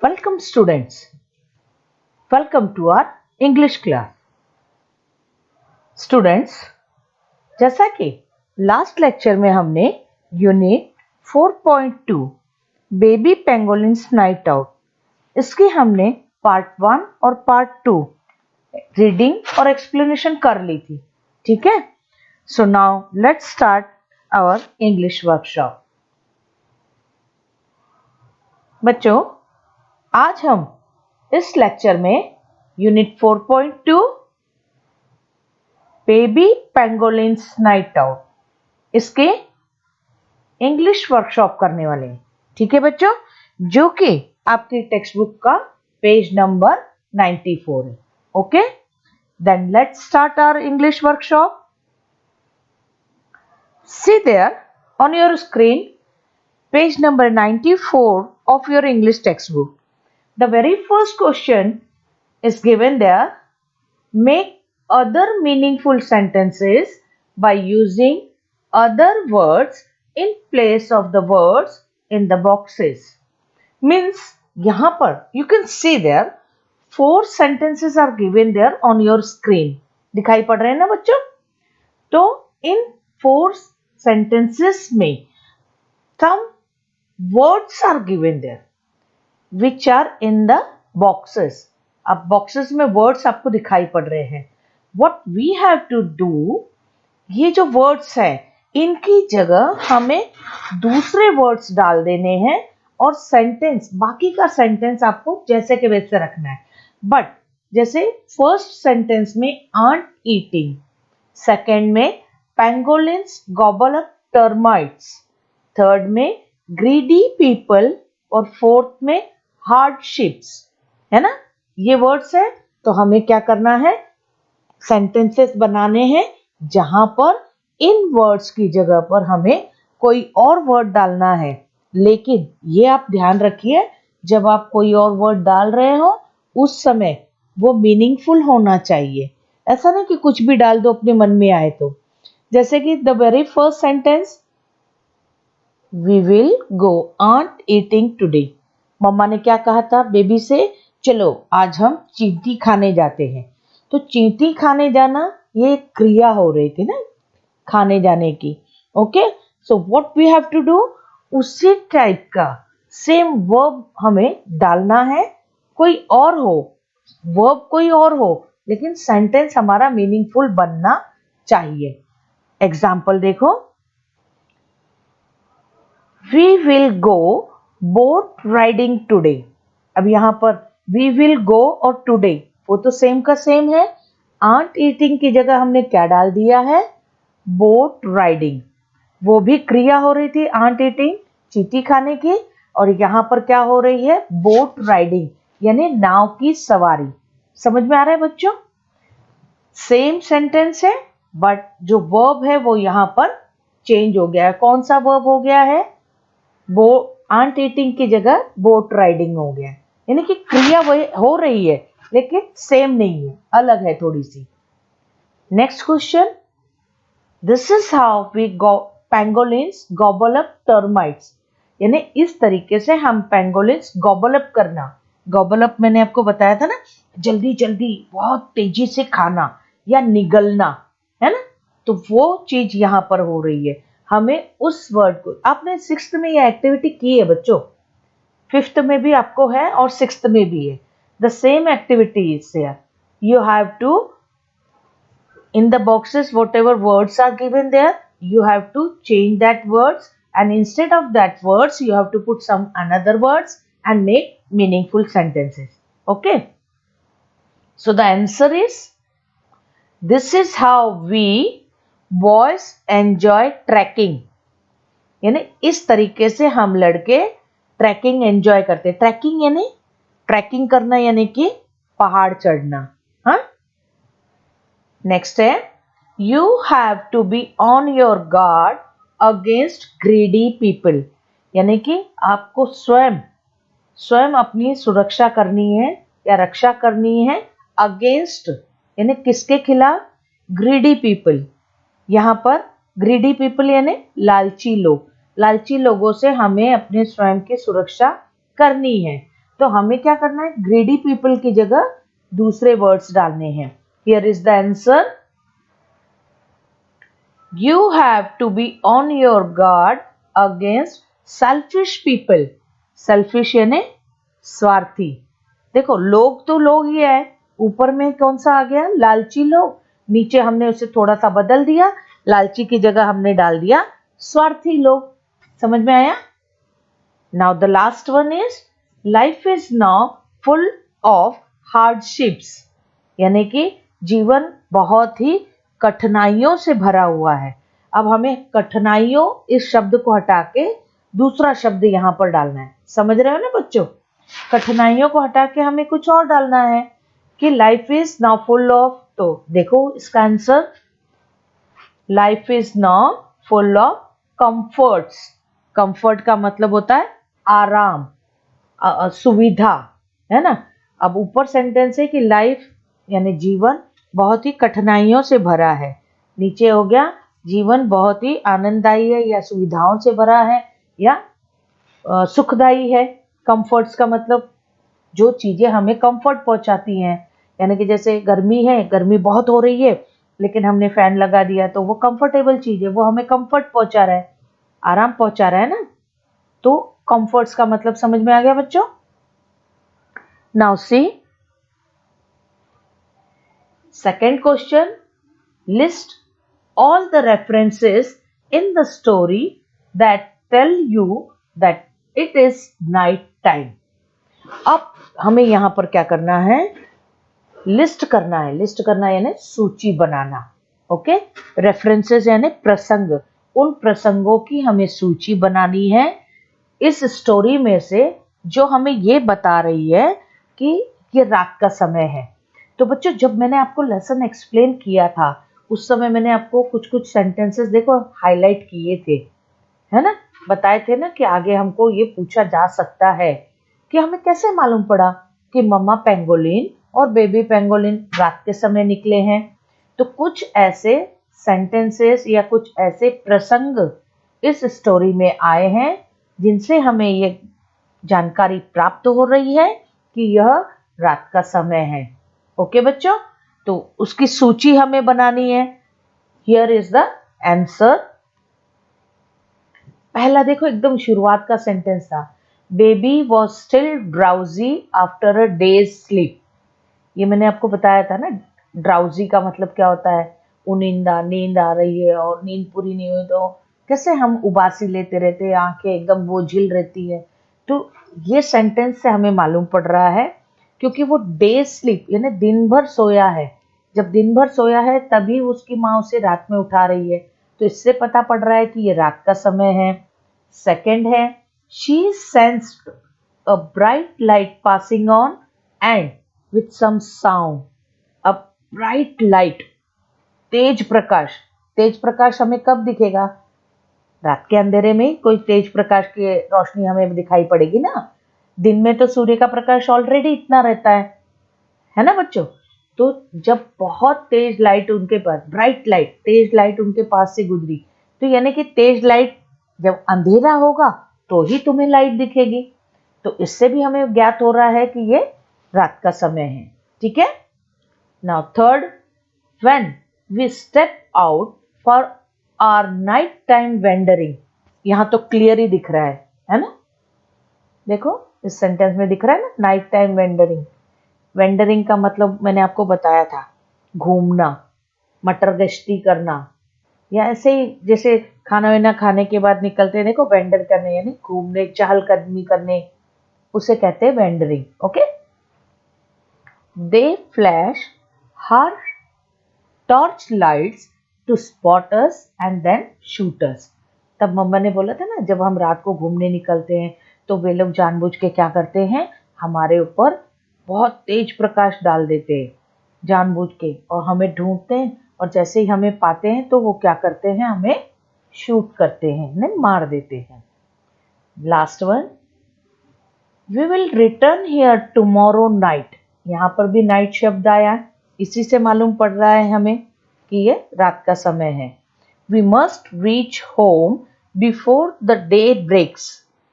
Welcome students. Welcome to our English class. Students, जैसा कि last lecture में हमने unit 4.2 baby pangolins night out इसकी हमने पार्ट 1 और पार्ट 2 रीडिंग और एक्सप्लेनेशन कर ली थी. ठीक है. So now let's start our English workshop. बच्चों, आज हम इस लेक्चर में unit 4.2 baby pangolins night out इसके इंग्लिश वर्कशॉप करने वाले हैं. ठीक है बच्चों, जो कि आपकी टेक्स्ट बुक का पेज नंबर 94 है. Okay, then let's start our English workshop. See there on your screen page number 94 of your English textbook. The very first question is given there. Make other meaningful sentences by using other words in place of the words in the boxes. Means यहाँ पर you can see there 4 sentences are given there on your screen. दिखाई पड़ रहे हैं ना बच्चों? तो इन 4 sentences में some words are given there which are in the boxes. अब boxes में words आपको दिखाई पड़ रहे हैं. What we have to do, ये जो words है इनकी जगह हमें दूसरे words डाल देने हैं और sentence, बाकी का sentence आपको जैसे के वैसे रखना है. But जैसे first sentence में aren't eating, second में pangolins gobble up termites, third में greedy people और फोर्थ में हार्डशिप्स है ना. ये वर्ड्स है तो हमें क्या करना है, सेंटेंसेस बनाने हैं जहां पर इन वर्ड्स की जगह पर हमें कोई और वर्ड डालना है. लेकिन ये आप ध्यान रखिए, जब आप कोई और वर्ड डाल रहे हो उस समय वो मीनिंगफुल होना चाहिए. ऐसा नहीं कि कुछ भी डाल दो अपने मन में आए तो. जैसे कि the very first sentence, We will go aunt eating today. मम्मा ने क्या कहा था बेबी से, चलो आज हम चींटी खाने जाते हैं. तो चींटी खाने जाना ये क्रिया हो रही थी ना, खाने जाने की. Okay, so what we have to do, उसी टाइप का सेम वर्ब हमें डालना है. कोई और हो, वर्ब कोई और हो, लेकिन सेंटेंस हमारा मीनिंगफुल बनना चाहिए. एग्जाम्पल देखो, We will go boat riding today. अब यहाँ पर we will go और today वो तो सेम का सेम है. Aunt eating की जगह हमने क्या डाल दिया है, boat riding. वो भी क्रिया हो रही थी aunt eating, चींटी खाने की, और यहाँ पर क्या हो रही है, boat riding यानी नाव की सवारी. समझ में आ रहा है बच्चों? सेम सेंटेंस है बट जो वर्ब है वो यहाँ पर चेंज हो गया है. कौन सा वर्ब हो गया है, आंट ईटिंग की जगह बोट राइडिंग हो गया. यानी कि क्रिया वही हो रही है लेकिन सेम नहीं है, अलग है थोड़ी सी. Next question, this is how we pangolins gobble up termites. यानी इस तरीके से हम पेंगोलिन्स गॉबल अप करना. गॉबल अप मैंने आपको बताया था ना, जल्दी जल्दी बहुत तेजी से खाना या निगलना, है ना. तो वो चीज यहां पर हो रही है. हमें उस वर्ड को, आपने 6th में ये एक्टिविटी की है बच्चों, 5th में भी आपको है और 6th में भी है. The same activity is there. You have to in the boxes whatever words are given there, you have to change that words, and instead of that words you have to put some another words and make meaningful sentences. Okay, so the answer is, this is how we boys enjoy trekking. यानी इस तरीके से हम लड़के trekking enjoy करते. Trekking यानी trekking करना, यानी कि पहाड़ चढ़ना. हाँ, नेक्स्ट है, you have to be on your guard against greedy people. यानी कि आपको स्वयं अपनी सुरक्षा करनी है या रक्षा करनी है. अगेंस्ट यानी किसके खिलाफ, ग्रीडी पीपल. यहाँ पर ग्रीडी पीपल यानी लालची लोग. लालची लोगों से हमें अपने स्वयं की सुरक्षा करनी है. तो हमें क्या करना है, ग्रीडी पीपल की जगह दूसरे वर्ड्स डालने हैं। Here is the answer, you have to be on your guard against selfish people. Selfish यानी स्वार्थी। देखो लोग तो लोग ही है, ऊपर में कौन सा आ गया, लालची लोग, नीचे हमने उसे थोड़ा सा बदल दिया, लालची की जगह हमने डाल दिया स्वार्थी लोग। समझ में आया? Now the last one is, life is now full of hardships, यानी कि जीवन बहुत ही कठिनाइयों से भरा हुआ है। अब हमें कठिनाइयों इस शब्द को हटा के दूसरा शब्द यहां पर डालना है। समझ रहे हो ना बच्चों? कठिनाइयों को हटा के हमें कुछ और डालना है कि life is now full of, तो देखो इसका answer, life is now full of comforts. Comfort का मतलब होता है आराम, सुविधा, है ना। अब ऊपर सेंटेंस है कि लाइफ यानी जीवन बहुत ही कठिनाइयों से भरा है, नीचे हो गया जीवन बहुत ही आनंददायी है या सुविधाओं से भरा है या सुखदायी है। कंफर्ट्स का मतलब जो चीजें हमें कंफर्ट पहुंचाती हैं, यानी कि जैसे गर्मी है, गर्मी बहुत हो रही है, लेकिन हमने फैन लगा दिया तो वो कंफर्टेबल चीज है, वो हमें कंफर्ट पहुंचा रहा है, आराम पहुंचा रहा है ना। तो कंफर्ट्स का मतलब समझ में आ गया बच्चों? Now see second question, list all the references in the story that tell you that it is night time. अब हमें यहां पर क्या करना है, लिस्ट करना है। लिस्ट करना यानी सूची बनाना। ओके, रेफरेंसेस यानी प्रसंग, उन प्रसंगों की हमें सूची बनानी है इस स्टोरी में से जो हमें ये बता रही है कि ये रात का समय है। तो बच्चों जब मैंने आपको लेसन एक्सप्लेन किया था उस समय मैंने आपको कुछ कुछ सेंटेंसेस देखो हाईलाइट किए थे, है ना, बताए थे ना कि आगे हमको ये पूछा जा सकता है कि हमें कैसे मालूम पड़ा कि मम्मा पेंगोलिन और बेबी पेंगोलिन रात के समय निकले हैं। तो कुछ ऐसे सेंटेंसेस या कुछ ऐसे प्रसंग इस स्टोरी में आए हैं जिनसे हमें ये जानकारी प्राप्त हो रही है कि यह रात का समय है। ओके बच्चों, तो उसकी सूची हमें बनानी है। Here is the answer. पहला देखो एकदम शुरुआत का सेंटेंस था, baby was still drowsy after a days sleep. ये मैंने आपको बताया था ना, ड्राउजी का मतलब क्या होता है, उनिंदा, नींद आ रही है और नींद पूरी नहीं हुई तो कैसे हम उबासी लेते रहते हैं, आंखें एकदम बोझिल रहती है। तो ये सेंटेंस से हमें मालूम पड़ रहा है क्योंकि वो डे स्लीप यानी दिन भर सोया है। जब दिन भर सोया है तभी उसकी माँ उसे रात में उठा रही है, तो इससे पता पड़ रहा है कि ये रात का समय है। सेकंड है, she sensed a bright light passing on and with some sound. अब ब्राइट लाइट, तेज प्रकाश, तेज प्रकाश हमें कब दिखेगा, रात के अंधेरे में कोई तेज प्रकाश की रोशनी हमें दिखाई पड़ेगी ना। दिन में तो सूर्य का प्रकाश ऑलरेडी इतना रहता है ना बच्चों। तो जब बहुत तेज लाइट उनके पास, ब्राइट लाइट, तेज लाइट उनके पास से गुजरी, तो यानी कि तेज लाइट, जब अंधेरा होगा तो ही तुम्हें लाइट दिखेगी। तो इससे भी हमें ज्ञात हो रहा है कि ये रात का समय है। ठीक है। Now third, when we step out for our night time wandering. यहां तो क्लियर ही दिख रहा है ना, देखो इस सेंटेंस में दिख रहा है ना, नाइट टाइम वेंडरिंग। वेंडरिंग का मतलब मैंने आपको बताया था, घूमना, मटर गश्ती करना, या ऐसे ही जैसे खाना वाना खाने के बाद निकलते हैं देखो वेंडर करने, यानी घूमने, चहलकदमी करने, उसे कहते हैं wandering. Okay. They flash her torch lights to spot us and then shoot us. तब मम्मा ने बोला था ना, जब हम रात को घूमने निकलते हैं तो वे लोग जानबूझ के क्या करते हैं, हमारे ऊपर बहुत तेज प्रकाश डाल देते हैं जानबूझ के, और हमें ढूंढते हैं, और जैसे ही हमें पाते हैं तो वो क्या करते हैं, हमें शूट करते हैं, ने मार देते हैं। Last one, we will return here tomorrow night. यहाँ पर भी नाइट शब्द आया, इसी से मालूम पड़ रहा है हमें कि ये रात का समय है। We must reach home before the day breaks.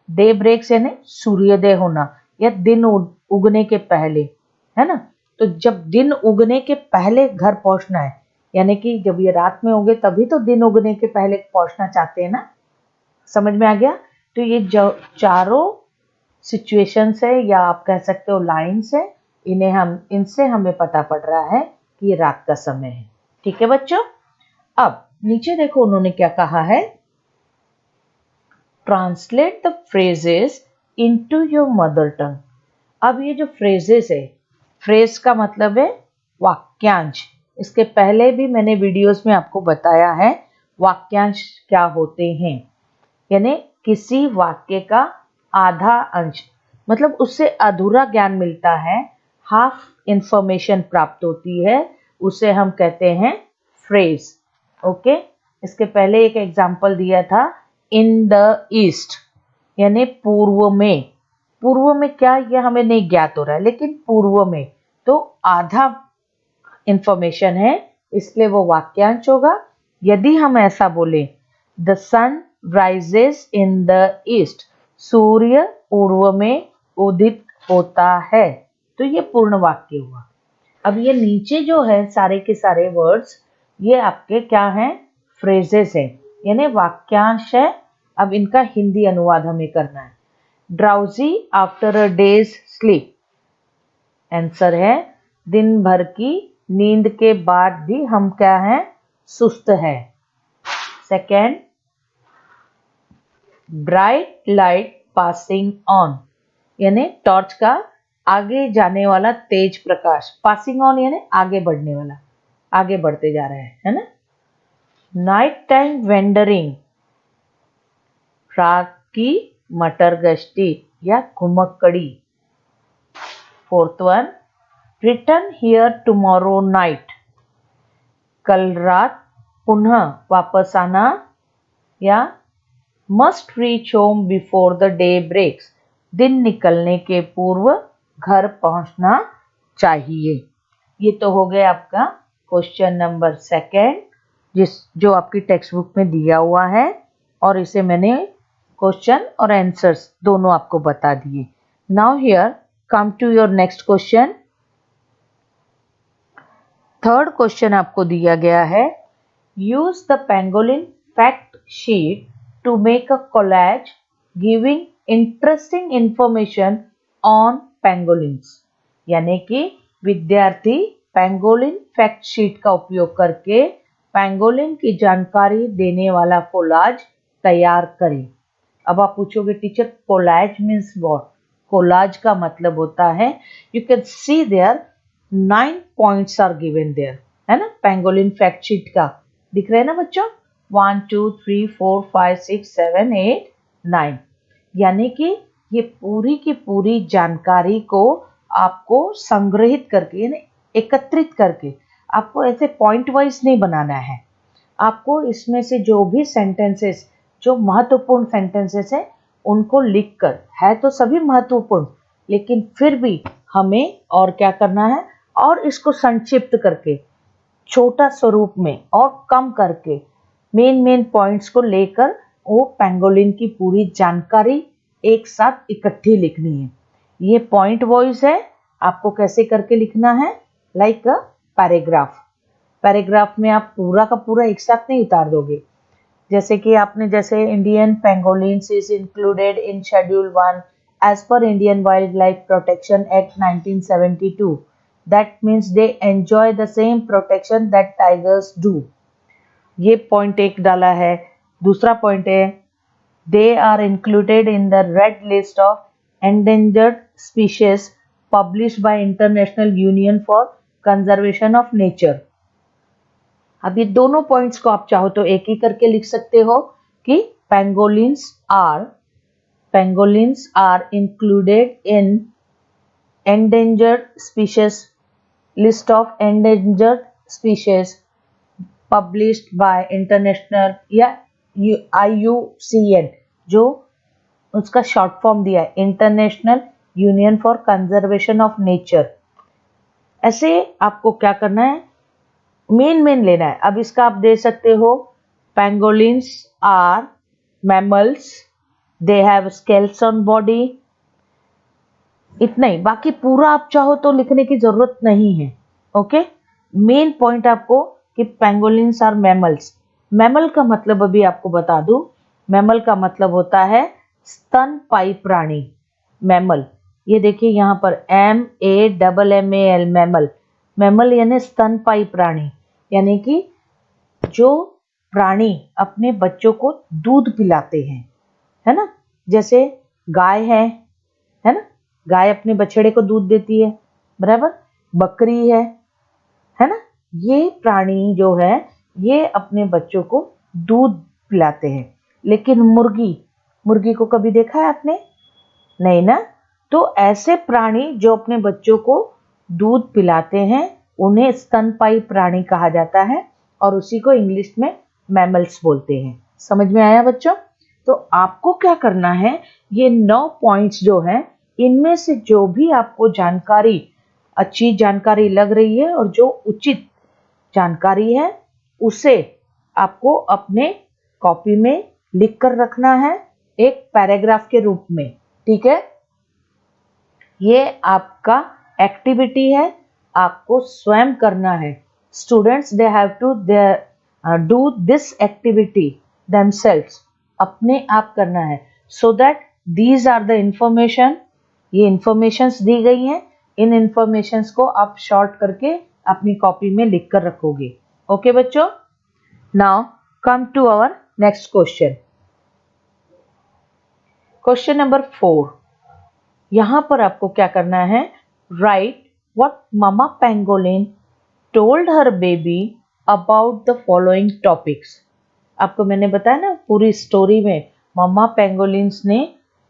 Day breaks यानी सूर्योदय होना, या दिन उगने के पहले, है ना। तो जब दिन उगने के पहले घर पहुंचना है, यानी कि जब ये रात में उगे तभी तो दिन उगने के पहले पहुंचना चाहते हैं ना। समझ में आ गया। तो ये जो चारों सिचुएशंस है या आप कह सकते हो लाइन्स है, इनसे हमें पता पड़ रहा है कि ये रात का समय है। ठीक है बच्चों। अब नीचे देखो उन्होंने क्या कहा है, translate the phrases into your mother tongue. अब ये जो फ्रेजेस है, फ्रेज का मतलब है वाक्यांश। इसके पहले भी मैंने वीडियोस में आपको बताया है वाक्यांश क्या होते हैं, यानी किसी वाक्य का आधा अंश, मतलब उससे अधूरा ज्ञान मिलता है, हाफ इंफॉर्मेशन प्राप्त होती है, उसे हम कहते हैं फ्रेज। ओके। इसके पहले एक एग्जाम्पल दिया था, इन द ईस्ट, यानी पूर्व में। पूर्व में क्या, यह हमें नहीं ज्ञात हो रहा है, लेकिन पूर्व में तो आधा इंफॉर्मेशन है, इसलिए वो वाक्यांश होगा। यदि हम ऐसा बोले, the sun rises in the east, सूर्य पूर्व में उदित होता है, तो ये पूर्ण वाक्य हुआ। अब ये नीचे जो है सारे के सारे वर्ड्स, ये आपके क्या हैं, फ्रेजेस हैं, यानी वाक्यांश है। अब इनका हिंदी अनुवाद हमें करना है। Drowsy after a days sleep, answer है दिन भर की नींद के बाद भी हम क्या हैं, सुस्त है। Second, bright light passing on, यानी टॉर्च का आगे जाने वाला तेज प्रकाश, पासिंग ऑन यानी आगे बढ़ने वाला, आगे बढ़ते जा रहा है ना। नाइट टाइम वेंडरिंग, रात की मटर गश्ती या घुमक्कड़ी। Fourth one, return here tomorrow night, कल रात पुनः वापस आना, या must reach home before the day breaks, दिन निकलने के पूर्व घर पहुंचना चाहिए। ये तो हो गया आपका क्वेश्चन नंबर सेकेंड, जो आपकी टेक्स्ट बुक में दिया हुआ है, और इसे मैंने क्वेश्चन और आंसर्स दोनों आपको बता दिए। Now here come to your next question. Third question आपको दिया गया है, use the pangolin fact sheet to make a collage giving interesting information on pangolins, यानी कि विद्यार्थी पेंगोलिन फैक्ट शीट का उपयोग करके पेंगोलिन की जानकारी देने वाला कोलाज तैयार करें। अब आप पूछोगे teacher collage means what? Collage का मतलब होता है, you can see there 9 points are given there, है ना। पेंगोलिन फैक्ट शीट का दिख रहे हैं ना बच्चों, 1 2 3 4 5 6 7 8 9, यानी कि ये पूरी की पूरी जानकारी को आपको संग्रहित करके, यानी एकत्रित करके, आपको ऐसे पॉइंट वाइज नहीं बनाना है। आपको इसमें से जो भी सेंटेंसेस, जो महत्वपूर्ण सेंटेंसेस है, उनको लिखकर, है तो सभी महत्वपूर्ण, लेकिन फिर भी हमें और क्या करना है, और इसको संक्षिप्त करके, छोटा स्वरूप में और कम करके, मेन पॉइंट्स को लेकर वो पेंगोलिन की पूरी जानकारी एक साथ इकट्ठी लिखनी है। ये पॉइंट वाइज है, आपको कैसे करके लिखना है, लाइक अ पैराग्राफ। पैराग्राफ में आप पूरा का पूरा एक साथ नहीं उतार दोगे। जैसे कि आपने, जैसे Indian pangolins is included in schedule 1 as पर Indian wild life protection act 1972, that means they enjoy the same protection that tigers do. ये पॉइंट एक डाला है। दूसरा पॉइंट है, they are included in the red list of endangered species published by International Union for Conservation of Nature. अब ये दोनों points को आप चाहो तो एक ही करके लिख सकते हो कि pangolins are included in endangered species, list of endangered species published by International या IUCN, जो उसका शॉर्ट फॉर्म दिया है, International Union for Conservation of Nature. ऐसे आपको क्या करना है, मेन लेना है। अब इसका आप दे सकते हो, pangolins are mammals, they have scales on body, इतना ही, बाकी पूरा आप चाहो तो लिखने की जरूरत नहीं है। ओके, मेन पॉइंट आपको कि पेंगोलिन्स आर मैमल्स। मैमल का मतलब अभी आपको बता दूं, मैमल का मतलब होता है स्तनपायी प्राणी। मैमल, ये देखिए यहाँ पर MAMMAL, मैमल। मैमल यानी स्तनपायी प्राणी, यानी कि जो प्राणी अपने बच्चों को दूध पिलाते हैं, है ना। जैसे गाय है ना, गाय अपने बछड़े को दूध देती है, बराबर। बकरी है ना। ये प्राणी जो है ये अपने बच्चों को दूध पिलाते हैं। लेकिन मुर्गी को कभी देखा है आपने? नहीं ना। तो ऐसे प्राणी जो अपने बच्चों को दूध पिलाते हैं उन्हें स्तनपायी प्राणी कहा जाता है, और उसी को इंग्लिश में मैमल्स बोलते हैं। समझ में आया बच्चों? तो आपको क्या करना है, ये 9 पॉइंट्स जो हैं इनमें से जो भी आपको जानकारी, अच्छी जानकारी लग रही है और जो उचित जानकारी है उसे आपको अपने कॉपी में लिख कर रखना है एक पैराग्राफ के रूप में। ठीक है, ये आपका एक्टिविटी है, आपको स्वयं करना है। Students they have to do this activity themselves, अपने आप करना है। So that these are the information, ये इंफॉर्मेशंस दी गई हैं, इन इंफॉर्मेशंस को आप शॉर्ट करके अपनी कॉपी में लिख कर रखोगे। ओके बच्चों, now come to our next question. Question number 4, यहां पर आपको क्या करना है, right what mama pangolin told her baby about the following topics. आपको मैंने बताया ना, पूरी स्टोरी में मामा पेंगोलिन्स ने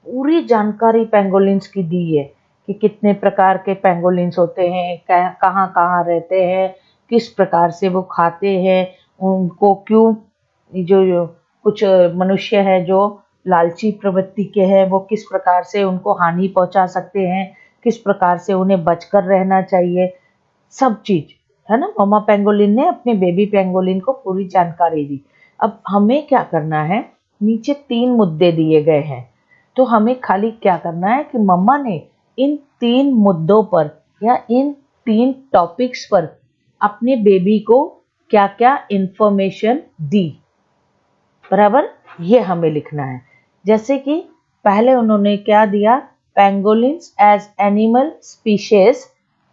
पूरी जानकारी पेंगोलिन्स की दी है कि कितने प्रकार के पेंगोलिन्स होते हैं, कहाँ कहाँ रहते हैं, किस प्रकार से वो खाते हैं, उनको क्यों, जो कुछ मनुष्य है जो लालची प्रवृत्ति के हैं वो किस प्रकार से उनको हानि पहुंचा सकते हैं, किस प्रकार से उन्हें बचकर रहना चाहिए, सब चीज है ना। मामा पेंगोलिन ने अपने बेबी पेंगोलिन को पूरी जानकारी दी। अब हमें क्या करना है, नीचे 3 मुद्दे दिए गए हैं, तो हमें खाली क्या करना है कि मम्मा ने इन 3 मुद्दों पर या इन 3 टॉपिक्स पर अपने बेबी को क्या क्या इंफॉर्मेशन दी, बराबर, ये हमें लिखना है। जैसे कि पहले उन्होंने क्या दिया, pangolins as animal species,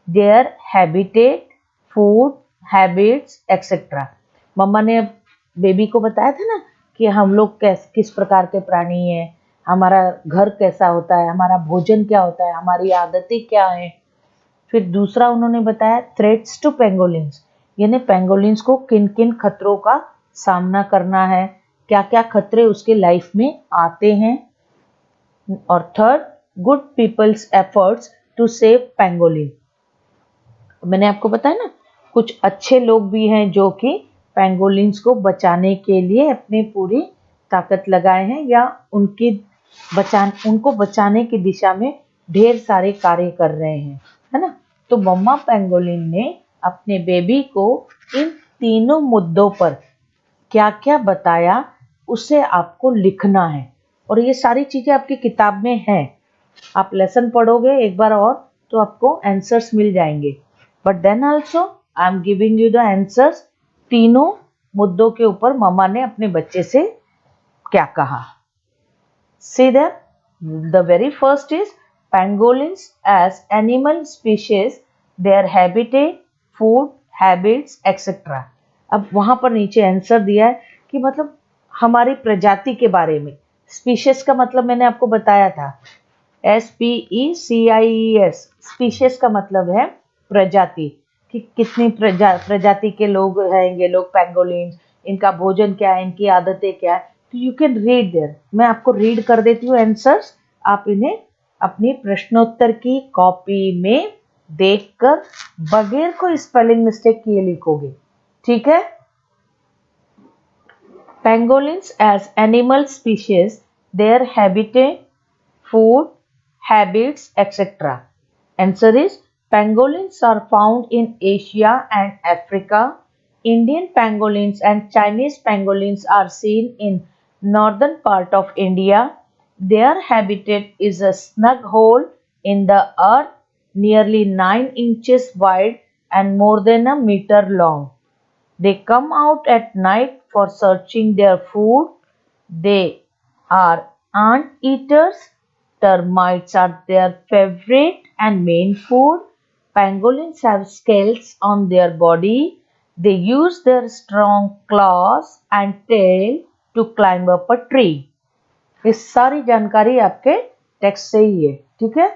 their habitat, food habits etcetera. मम्मा ने बेबी को बताया था ना कि हम लोग किस प्रकार के प्राणी हैं, हमारा घर कैसा होता है, हमारा भोजन क्या होता है, हमारी आदतें क्या हैं। फिर दूसरा उन्होंने बताया थ्रेट्स टू पेंगोलिन्स, यानी पेंगोलिन्स को किन किन खतरों का सामना करना है, क्या क्या खतरे उसके लाइफ में आते हैं। और third, good peoples efforts to save pangolin. मैंने आपको बताया ना, कुछ अच्छे लोग भी हैं जो कि पेंगोलिन्स को बचाने के लिए अपनी पूरी ताकत लगाए हैं, या उनको बचाने की दिशा में ढेर सारे कार्य कर रहे हैं, है ना। तो मम्मा पेंगोलिन ने अपने बेबी को इन तीनों मुद्दों पर क्या क्या बताया उसे आपको लिखना है। और ये सारी चीजें आपकी किताब में हैं, आप लेसन पढ़ोगे एक बार और तो आपको आंसर्स मिल जाएंगे। But then also I am giving you the answers, तीनों मुद्दों के ऊपर मम्मा ने अपने बच्चे से क्या कहा। See that the very first is pangolins as animal species, their habitat, food, habits, etc. अब वहां पर नीचे आंसर दिया है कि मतलब हमारी प्रजाति के बारे में। स्पीशीज का मतलब मैंने आपको बताया था, SPECIES, स्पीशीज का मतलब है प्रजाति, कि कितनी प्रजाति के लोग हैं ये लोग पेंगोलिन, इनका भोजन क्या है, इनकी आदतें क्या है। तो यू कैन रीड देयर, मैं आपको रीड कर देती हूँ आंसर्स, आप इन्हें अपनी प्रश्नोत्तर की कॉपी में देखकर बगैर कोई स्पेलिंग मिस्टेक किए लिखोगे। ठीक है। Pangolins as animal species, their habitat, food, habits, etc. Answer is pangolins are found in Asia and Africa. Indian pangolins and Chinese pangolins are seen in northern part of India. Their habitat is a snug hole in the earth, nearly 9 inches wide and more than a meter long. They come out at night for searching their food. They are ant eaters. Termites are their favorite and main food. Pangolins have scales on their body. They use their strong claws and tail to climb up a tree. ये सारी जानकारी आपके text से ही है, ठीक है।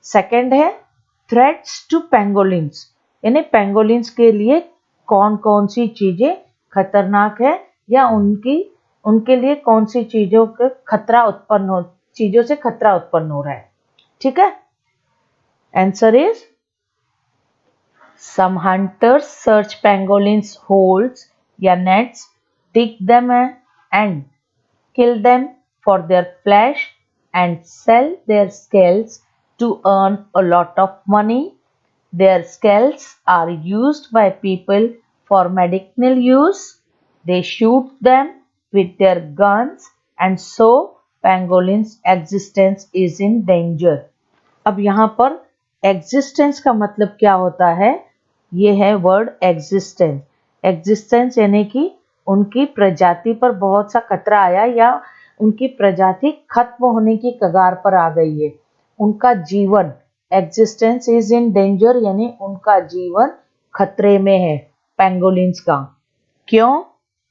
Second है threats to pangolins, यानी पेंगोलिन्स के लिए कौन कौन सी चीजें खतरनाक है या उनके लिए कौन सी चीजों से खतरा उत्पन्न हो रहा है, ठीक है। Answer is some hunters search pangolins holes या nets, dig them and kill them for their flesh and sell their scales to earn a lot of money. Their scales are used by people for medicinal use. They shoot them with their guns and so pangolins existence is in danger. अब यहाँ पर existence का मतलब क्या होता है, ये है वर्ड existence. existence यानी कि उनकी प्रजाति पर बहुत सा खतरा आया या उनकी प्रजाति खत्म होने की कगार पर आ गई है। उनका जीवन एग्जिस्टेंस इज इन डेंजर, यानी उनका जीवन खतरे में है पेंगोलिन्स का। क्यों?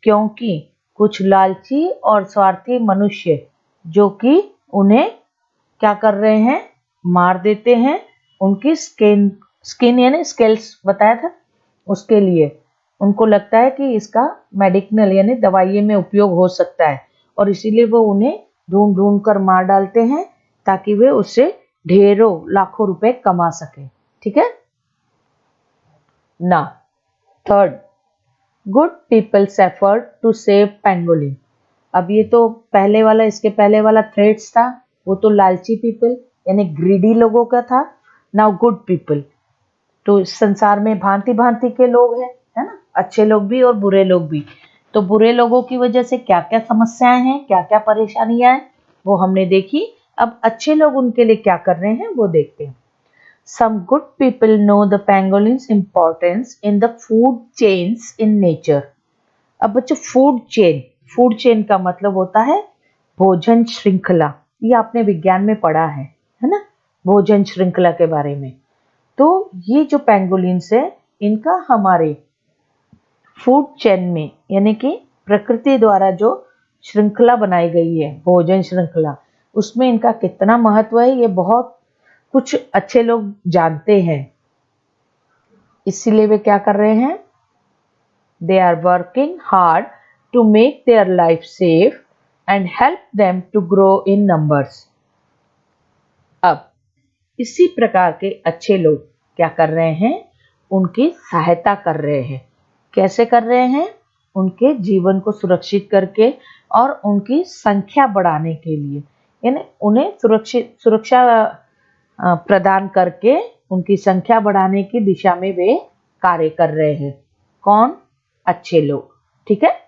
क्योंकि कुछ लालची और स्वार्थी मनुष्य जो कि उन्हें क्या कर रहे हैं, मार देते हैं। उनकी स्किन यानी स्केल्स बताया था, उसके लिए उनको लगता है कि इसका मेडिसिनल यानी दवाई में उपयोग हो सकता है और इसीलिए वो उन्हें ढूंढ ढूंढ कर मार डालते हैं ताकि वे उससे ढेरों लाखों रुपए कमा सके, ठीक है ना। Third, good peoples effort to save pangolin. अब ये तो इसके पहले वाला थ्रेट्स था, वो तो लालची पीपल यानी ग्रीडी लोगों का था। नाउ गुड पीपल, तो इस संसार में भांति भांति के लोग हैं, है ना, अच्छे लोग भी और बुरे लोग भी। तो बुरे लोगों की वजह से क्या क्या समस्याएं हैं, क्या क्या परेशानियां हैं, वो हमने देखी। अब अच्छे लोग उनके लिए क्या कर रहे हैं वो देखते हैं। Some good people know the pangolins importance in the food chains in nature. अब बच्चों फूड चेन का मतलब होता है भोजन श्रृंखला। ये आपने विज्ञान में पढ़ा है ना, भोजन श्रृंखला के बारे में। तो ये जो पेंगोलिन्स है इनका हमारे फूड चेन में यानी कि प्रकृति द्वारा जो श्रृंखला बनाई गई है भोजन श्रृंखला, उसमें इनका कितना महत्व है ये बहुत कुछ अच्छे लोग जानते हैं। इसीलिए वे क्या कर रहे हैं, they are working hard to make their life safe and help them to grow in numbers. अब इसी प्रकार के अच्छे लोग क्या कर रहे हैं, उनकी सहायता कर रहे हैं। कैसे कर रहे हैं, उनके जीवन को सुरक्षित करके और उनकी संख्या बढ़ाने के लिए, यानी उन्हें सुरक्षा प्रदान करके उनकी संख्या बढ़ाने की दिशा में वे कार्य कर रहे हैं। कौन? अच्छे लोग, ठीक है।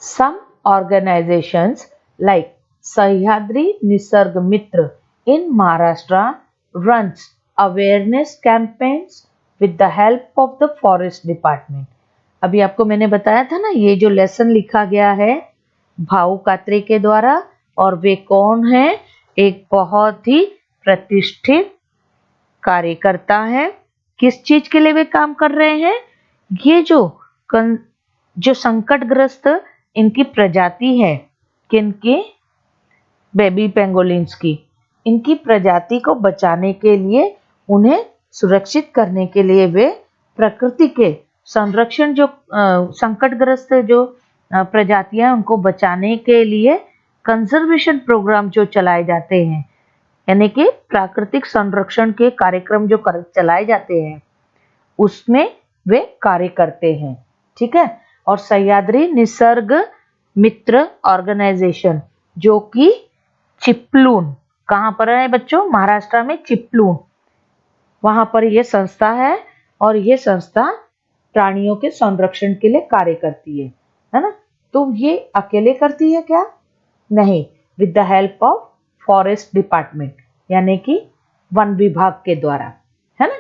Some organisations like Sahyadri Nisarg Mitra in Maharashtra runs awareness campaigns with the help of the forest department. अभी आपको मैंने बताया था ना, ये जो लेसन लिखा गया है भाऊ कात्रे के द्वारा, और वे कौन है, एक बहुत ही प्रतिष्ठित कार्यकर्ता है। किस चीज के लिए वे काम कर रहे हैं, ये जो संकटग्रस्त इनकी प्रजाति है, किनकी, बेबी पेंगोलिन्स की, इनकी प्रजाति को बचाने के लिए, उन्हें सुरक्षित करने के लिए वे प्रकृति के संरक्षण जो संकटग्रस्त जो प्रजातियां उनको बचाने के लिए कंजर्वेशन प्रोग्राम जो चलाए जाते हैं, यानी कि प्राकृतिक संरक्षण के कार्यक्रम जो चलाए जाते हैं उसमें वे कार्य करते हैं, ठीक है। और सह्याद्री निसर्ग मित्र ऑर्गेनाइजेशन जो कि चिपलून, कहाँ पर है बच्चों, महाराष्ट्र में चिपलून, वहां पर यह संस्था है और ये संस्था प्राणियों के संरक्षण के लिए कार्य करती है ना। तो ये अकेले करती है क्या? नहीं, with the help of forest department, यानी कि वन विभाग के द्वारा, है ना।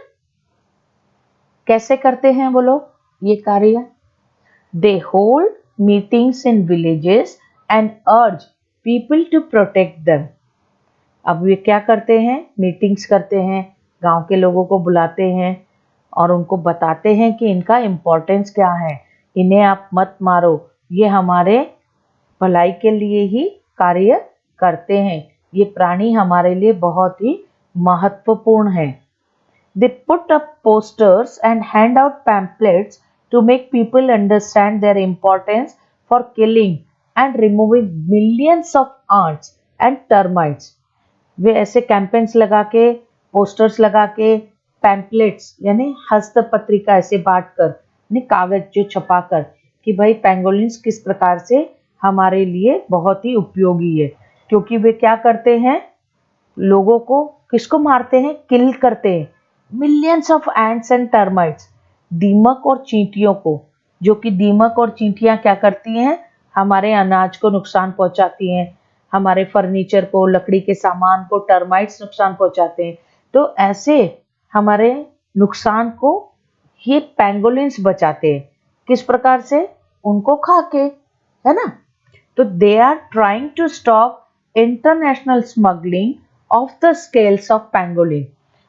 कैसे करते हैं वो लोग ये कार्य? They hold meetings in villages and urge people to protect them. अब ये क्या करते हैं? मीटिंग्स करते हैं, गांव के लोगों को बुलाते हैं और उनको बताते हैं कि इनका इम्पोर्टेंस क्या है, इन्हें आप मत मारो, ये हमारे भलाई के लिए ही कार्य करते हैं, ये प्राणी हमारे लिए बहुत ही महत्वपूर्ण है। They put up posters and hand out pamphlets to make people understand their importance for killing and removing millions of ants and termites. वे ऐसे कैंपेन्स लगा के, पोस्टर्स लगा के, पैम्पलेट्स यानी हस्तपत्रिका ऐसे बांट कर, कागज जो छपा कर कि भाई पेंगोलिन्स किस प्रकार से हमारे लिए बहुत ही उपयोगी है, क्योंकि वे क्या करते हैं? लोगों को किसको मारते हैं? किल करते हैं। Millions of ants and termites, दीमक और चींटियों को, जो कि दीमक और चींटियां क्या करती हैं? हमारे अनाज को नुकसान पहुंचाती हैं, हमारे फर्नीचर को, लकड़ी के सामान को टर्माइट्स नुकसान पहुंचाते हैं। तो ऐसे हमारे नुकसान को ये पेंगोलिन्स बचाते हैं। किस प्रकार से? उनको खा के, है ना। तो they are trying to stop international smuggling of the scales of pangolin.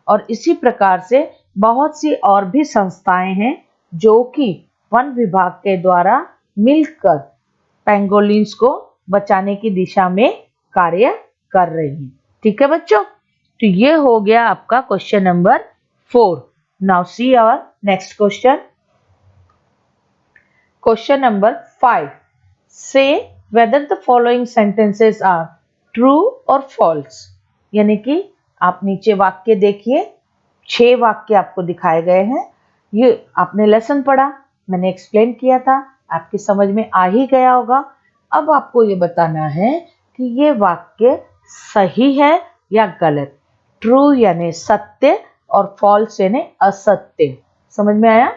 और इसी प्रकार से बहुत सी और भी संस्थाएं हैं जो कि वन विभाग के द्वारा मिलकर पेंगोलिन्स को बचाने की दिशा में कार्य कर रही हैं। ठीक है बच्चों, तो ये हो गया आपका question number 4। Now see our next question. Question number 5, say whether the following sentences are true और फॉल्स। यानी कि आप नीचे वाक्य देखिए, 6 वाक्य आपको दिखाए गए हैं। ये आपने लेसन पढ़ा, मैंने एक्सप्लेन किया था, आपकी समझ में आ ही गया होगा। अब आपको ये बताना है कि ये वाक्य सही है या गलत। ट्रू यानी सत्य और फॉल्स यानी असत्य। समझ में आया?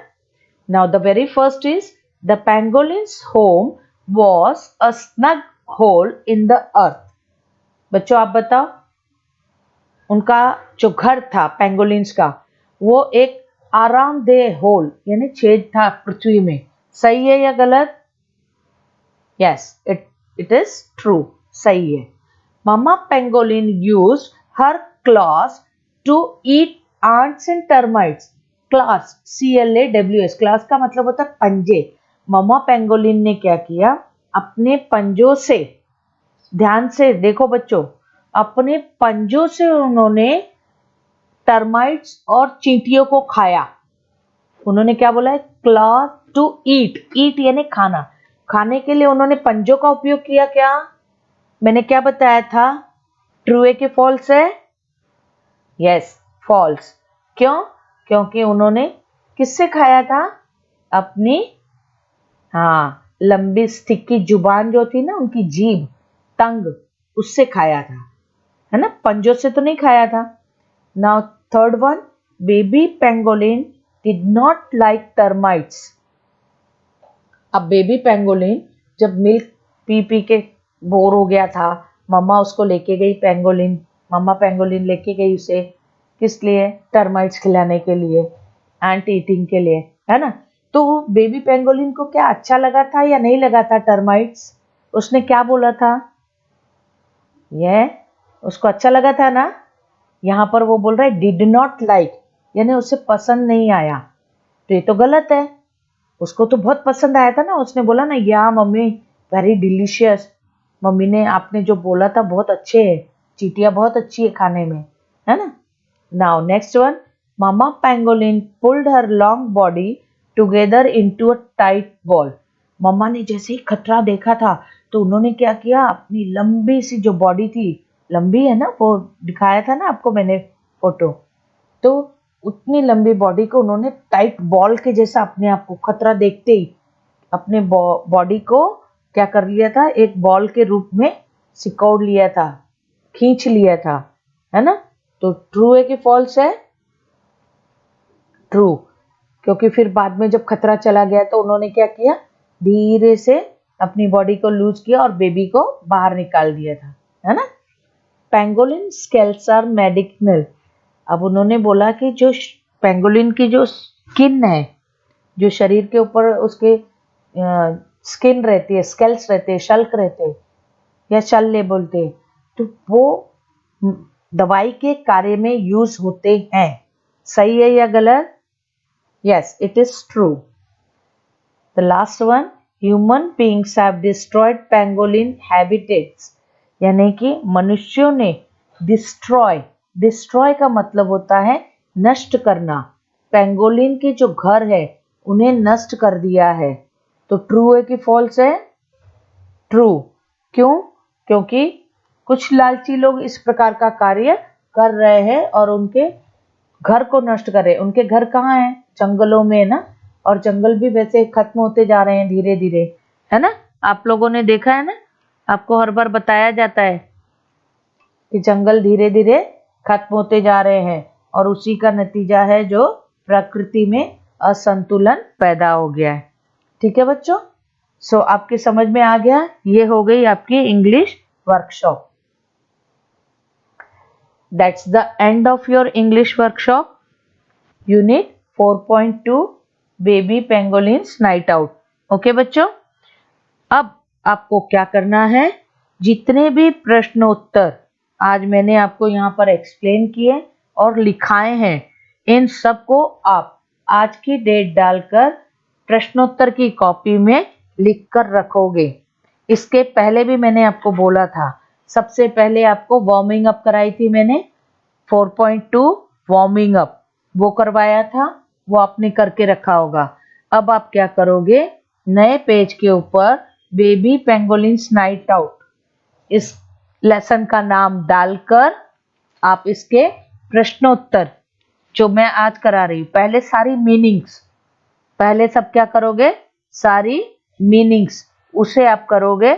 Now the very first is the pangolins home was a snug hole in the earth. बच्चों आप बताओ, उनका जो घर था पेंगोलिन्स का, वो एक आरामदेह होल यानी छेद था पृथ्वी में। सही है या गलत? यस, इट इज ट्रू, सही है। Mama pangolin used her claws to eat ants and termites. Claws, CLAWS, claws का मतलब होता है पंजे। ममा पेंगोलिन ने क्या किया? अपने पंजों से, ध्यान से देखो बच्चों, अपने पंजों से उन्होंने टर्माइट्स और चींटियों को खाया। उन्होंने क्या बोला है? क्लॉ टू ईट, ईट यानी खाना। खाने के लिए उन्होंने पंजों का उपयोग किया। क्या मैंने क्या बताया था? ट्रू है कि फॉल्स है? Yes, false. क्यों? क्योंकि उन्होंने किससे खाया था? अपनी लंबी स्टिकी जुबान जो थी ना, उनकी जीभ, टंग, उससे खाया था, है ना, पंजों से तो नहीं खाया था। Now third one, baby pangolin did not like termites. अब बेबी पेंगोलिन जब मिल्क पी पी के बोर हो गया था, मम्मा उसको लेके गई, मम्मा पेंगोलिन लेके गई उसे, किस लिए? टर्माइट्स खिलाने के लिए, एंट ईटिंग के लिए, है ना। तो बेबी पेंगोलिन को क्या अच्छा लगा था या नहीं लगा था टर्माइट्स? उसने क्या बोला था? ये उसको अच्छा लगा था ना। यहाँ पर वो बोल रहा है डिड नॉट लाइक, यानी उसे पसंद नहीं आया। तो ये तो गलत है, उसको तो बहुत पसंद आया था ना। उसने बोला ना, या मम्मी वेरी डिलीशियस, मम्मी ने आपने जो बोला था बहुत अच्छे है, चींटियां बहुत अच्छी है खाने में, है ना। Now next one, mama pangolin pulled her long body together into a tight ball. मम्मा ने जैसे ही खतरा देखा था तो उन्होंने क्या किया? अपनी लंबी सी जो बॉडी थी, लंबी है ना, वो दिखाया था ना आपको मैंने फोटो, तो उतनी लंबी बॉडी को उन्होंने टाइट बॉल के जैसा, अपने आप को खतरा देखते ही अपने बॉडी को क्या कर लिया था? एक बॉल के रूप में सिकोड़ लिया था, खींच लिया था, है ना। तो ट्रू है कि फॉल्स है? ट्रू, क्योंकि फिर बाद में जब खतरा चला गया तो उन्होंने क्या किया? धीरे से अपनी बॉडी को लूज किया और बेबी को बाहर निकाल दिया था, है ना। Pangolin scales are medicinal. अब उन्होंने बोला कि जो पेंगोलिन की जो स्किन है, जो शरीर के ऊपर उसके स्किन रहती है, स्केल्स रहते हैं, शल्क रहते हैं या शल्य बोलते हैं, तो वो दवाई के कार्य में यूज होते हैं। सही है या गलत? Yes, it is true. The last one, human beings have destroyed pangolin habitats, यानी कि मनुष्यों ने डिस्ट्रॉय का मतलब होता है नष्ट करना, पेंगोलिन के जो घर है उन्हें नष्ट कर दिया है। तो ट्रू है कि फॉल्स है? ट्रू। क्यों? क्योंकि कुछ लालची लोग इस प्रकार का कार्य कर रहे हैं और उनके घर को नष्ट कर रहे हैं। उनके घर कहाँ हैं? जंगलों में ना, और जंगल भी वैसे खत्म होते जा रहे हैं धीरे धीरे, है ना? आप लोगों ने देखा है ना, आपको हर बार बताया जाता है कि जंगल धीरे धीरे खत्म होते जा रहे हैं और उसी का नतीजा है जो प्रकृति में असंतुलन पैदा हो गया है। ठीक है बच्चों? सो आपके समझ में आ गया? ये हो गई आपकी English workshop. That's the end of your English workshop unit 4.2 baby pangolins night out. Okay बच्चों, अब आपको क्या करना है, जितने भी प्रश्नोत्तर आज मैंने आपको यहाँ पर एक्सप्लेन किए और लिखाए हैं, इन सबको आप आज की डेट डालकर प्रश्नोत्तर की कॉपी में लिख कर रखोगे। इसके पहले भी मैंने आपको बोला था, सबसे पहले आपको वार्मिंग अप कराई थी मैंने, 4.2 वार्मिंग अप वो करवाया था, वो आपने करके रखा होगा। अब आप क्या करोगे, नए पेज के ऊपर बेबी पेंगोलिन्स नाइट आउट इस लेसन का नाम डालकर आप इसके प्रश्नोत्तर जो मैं आज करा रही हूँ, पहले सारी मीनिंग्स, पहले सब क्या करोगे, सारी मीनिंग्स उसे आप करोगे,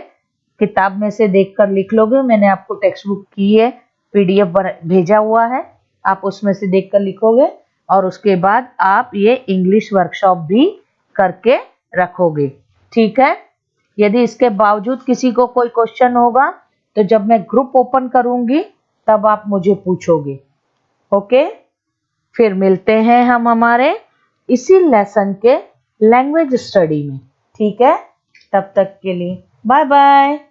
किताब में से देखकर लिख लोगे। मैंने आपको टेक्स्ट बुक की है, पीडीएफ भेजा हुआ है, आप उसमें से देखकर लिखोगे और उसके बाद आप ये इंग्लिश वर्कशॉप भी करके रखोगे। ठीक है? यदि इसके बावजूद किसी को कोई क्वेश्चन होगा तो जब मैं ग्रुप ओपन करूंगी तब आप मुझे पूछोगे। ओके, फिर मिलते हैं हम हमारे इसी लेसन के लैंग्वेज स्टडी में। ठीक है? तब तक के लिए बाय बाय।